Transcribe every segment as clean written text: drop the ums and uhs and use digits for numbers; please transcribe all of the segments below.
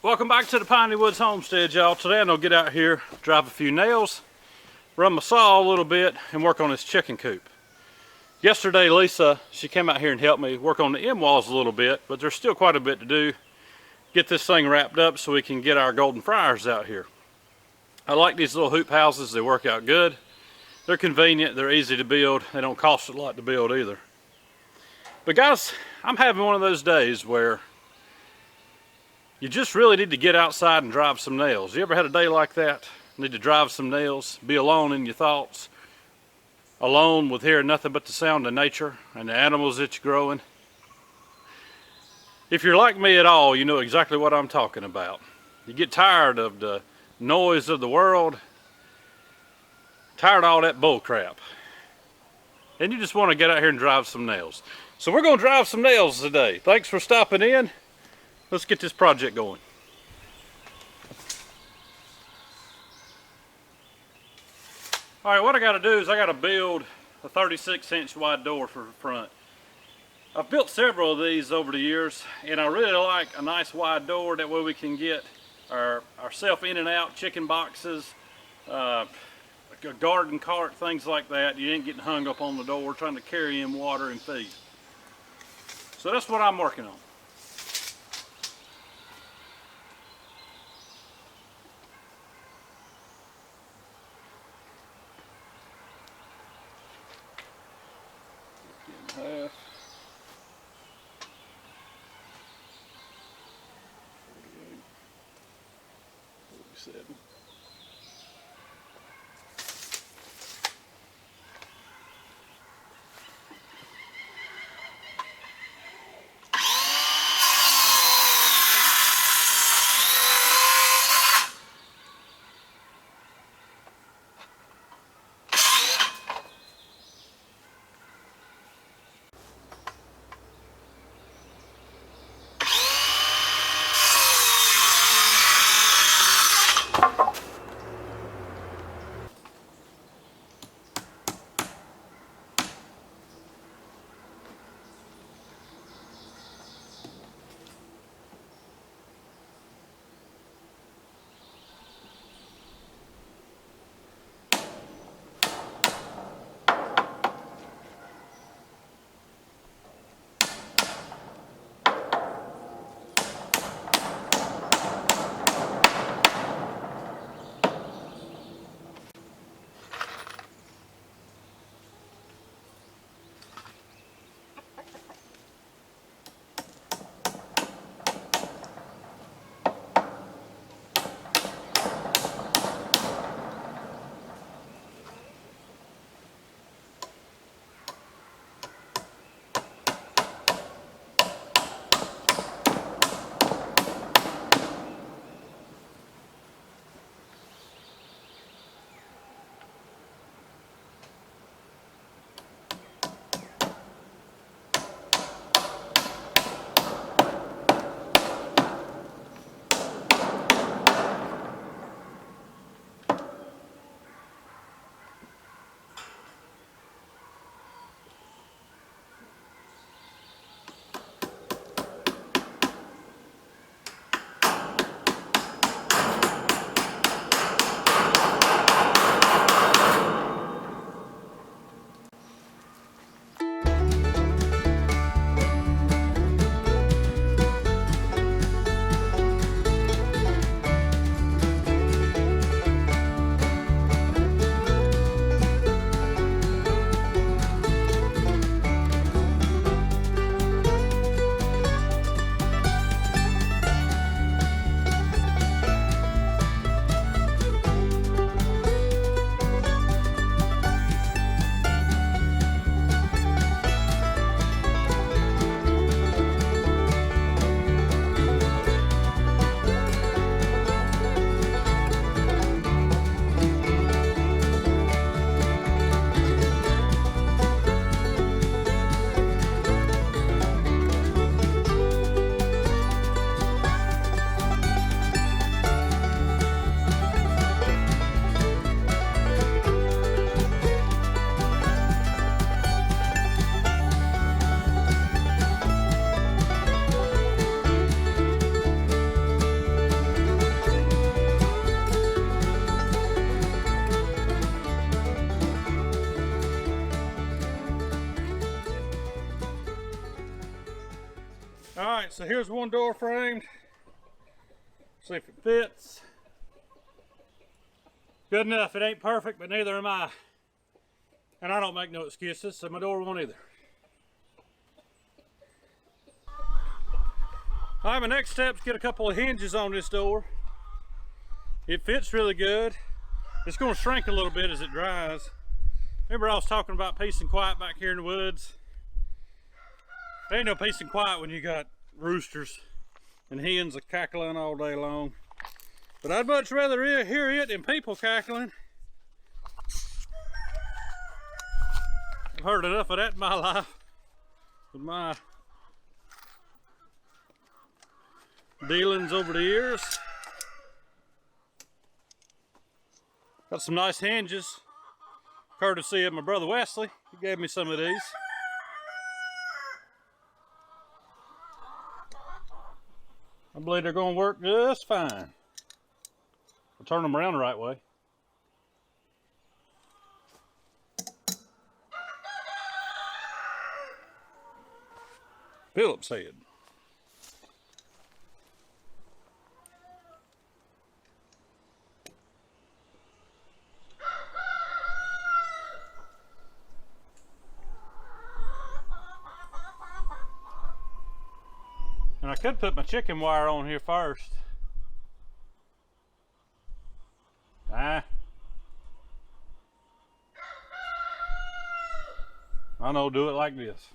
Welcome back to the Piney Woods Homestead, y'all. Today I'm gonna get out here, drive a few nails, run my saw a little bit, and work on this chicken coop. Yesterday, Lisa, she came out here and helped me work on the end walls a little bit, but there's still quite a bit to do. Get this thing wrapped up so we can get our golden fryers out here. I like these little hoop houses. They work out good. They're convenient. They're easy to build. They don't cost a lot to build either. But guys, I'm having one of those days where you just really need to get outside and drive some nails. You ever had a day like that? Need to drive some nails, be alone in your thoughts, alone with hearing nothing but the sound of nature and the animals that you're growing. If you're like me at all, you know exactly what I'm talking about. You get tired of the noise of the world, tired of all that bull crap, and you just want to get out here and drive some nails. So we're going to drive some nails today. Thanks for stopping in. Let's get this project going. All right, what I got to do is I got to build a 36-inch wide door for the front. I've built several of these over the years, and I really like a nice wide door. That way we can get ourselves in and out, chicken boxes, a garden cart, things like that. You ain't getting hung up on the door trying to carry in water and feed. So that's what I'm working on. Half. 48, 47. Alright, so here's one door framed. See if it fits. Good enough. It ain't perfect, but neither am I. And I don't make no excuses, so my door won't either. Alright, my next step is get a couple of hinges on this door. It fits really good. It's going to shrink a little bit as it dries. Remember I was talking about peace and quiet back here in the woods? There ain't no peace and quiet when you got roosters and hens are cackling all day long. But I'd much rather hear it than people cackling. I've heard enough of that in my life with my dealings over the years. Got some nice hinges, courtesy of my brother Wesley. He gave me some of these. I believe they're going to work just fine. I'll turn them around the right way. Phillips head. And I could put my chicken wire on here first. I know, do it like this.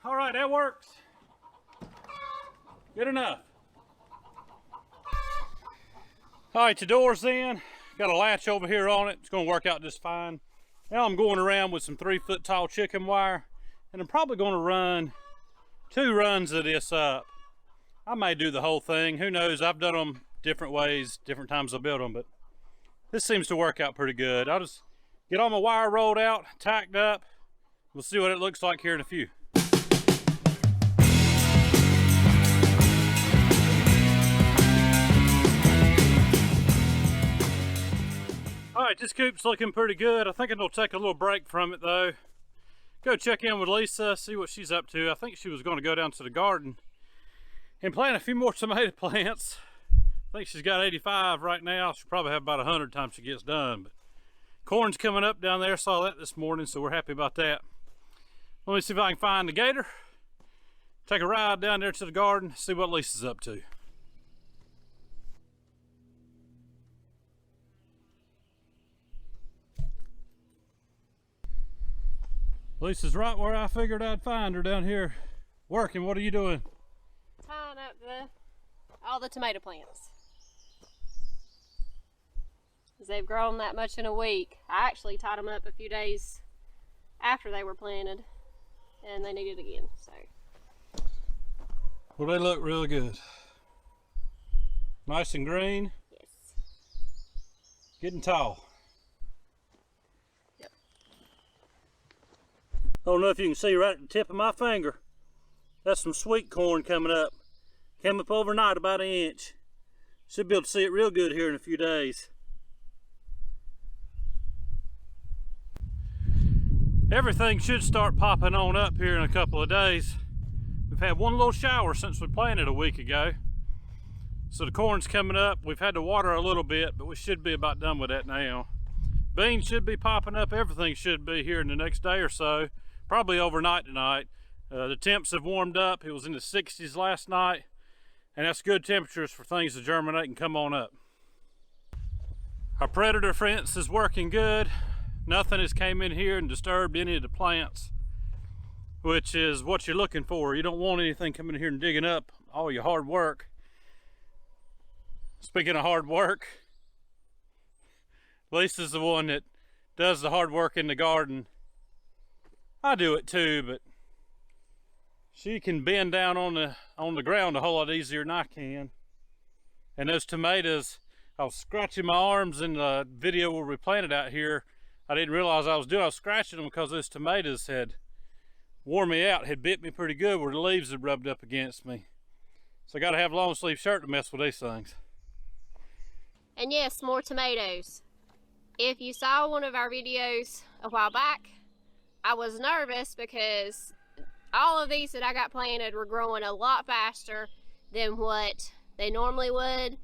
All right, that works. Good enough. All right, the door's in. Got a latch over here on it. It's gonna work out just fine. Now I'm going around with some 3-foot tall chicken wire, and I'm probably gonna run 2 runs of this up. I may do the whole thing, who knows? I've done them different ways, different times I build them, but this seems to work out pretty good. I'll just get all my wire rolled out, tacked up. We'll see what it looks like here in a few. All right, this coop's looking pretty good. I think I'm gonna take a little break from it though. Go check in with Lisa, see what she's up to. I think she was gonna go down to the garden and plant a few more tomato plants. I think she's got 85 right now. She'll probably have about 100 times she gets done. But corn's coming up down there, saw that this morning, so we're happy about that. Let me see if I can find the gator. Take a ride down there to the garden, see what Lisa's up to. Lisa's right where I figured I'd find her, down here working. What are you doing? Tying up all the tomato plants. Because they've grown that much in a week. I actually tied them up a few days after they were planted, and they needed again. So. Well, they look really good. Nice and green. Yes. Getting tall. Yep. I don't know if you can see right at the tip of my finger. That's some sweet corn coming up. Came up overnight about 1 inch. Should be able to see it real good here in a few days. Everything should start popping on up here in a couple of days. We've had one little shower since we planted a week ago. So the corn's coming up. We've had to water a little bit, but we should be about done with that now. Beans should be popping up. Everything should be here in the next day or so. Probably overnight tonight. The temps have warmed up. It was in the 60s last night. And that's good temperatures for things to germinate and come on up. Our predator fence is working good. Nothing has came in here and disturbed any of the plants, which is what you're looking for. You don't want anything coming in here and digging up all your hard work. Speaking of hard work, Lisa's the one that does the hard work in the garden. I do it too, but she can bend down on the ground a whole lot easier than I can. And those tomatoes, I was scratching my arms in the video where we planted out here. I didn't realize I was scratching them because those tomatoes had wore me out, had bit me pretty good where the leaves had rubbed up against me. So I gotta have a long sleeve shirt to mess with these things. And yes, more tomatoes. If you saw one of our videos a while back, I was nervous because all of these that I got planted were growing a lot faster than what they normally would.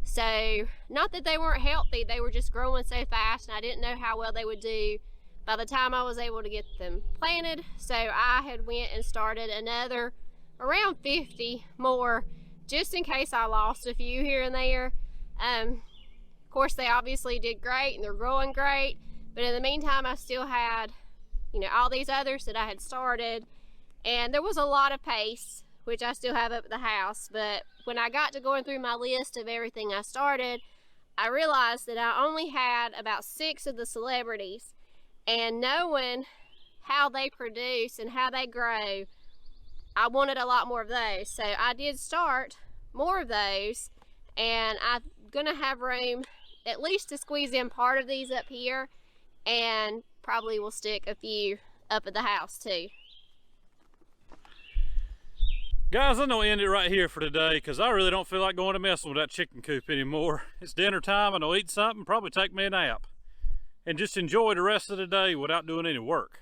So, not that they weren't healthy, they were just growing so fast and I didn't know how well they would do by the time I was able to get them planted. So I had went and started another around 50 more just in case I lost a few here and there. Of course, they obviously did great and they're growing great, but in the meantime I still had, you know, all these others that I had started, and there was a lot of paste, which I still have up at the house. But when I got to going through my list of everything I started, I realized that I only had about 6 of the celebrities, and knowing how they produce and how they grow, I wanted a lot more of those. So I did start more of those, and I'm gonna have room at least to squeeze in part of these up here, and probably will stick a few up at the house too. Guys, I'm gonna end it right here for today because I really don't feel like going to messing with that chicken coop anymore. It's dinner time, and I'll eat something, probably take me a nap, and just enjoy the rest of the day without doing any work.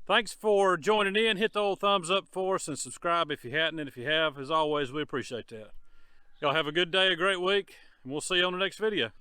Thanks for joining in. Hit the old thumbs up for us and subscribe if you hadn't, and if you have, as always, we appreciate that. Y'all have a good day, a great week, and we'll see you on the next video.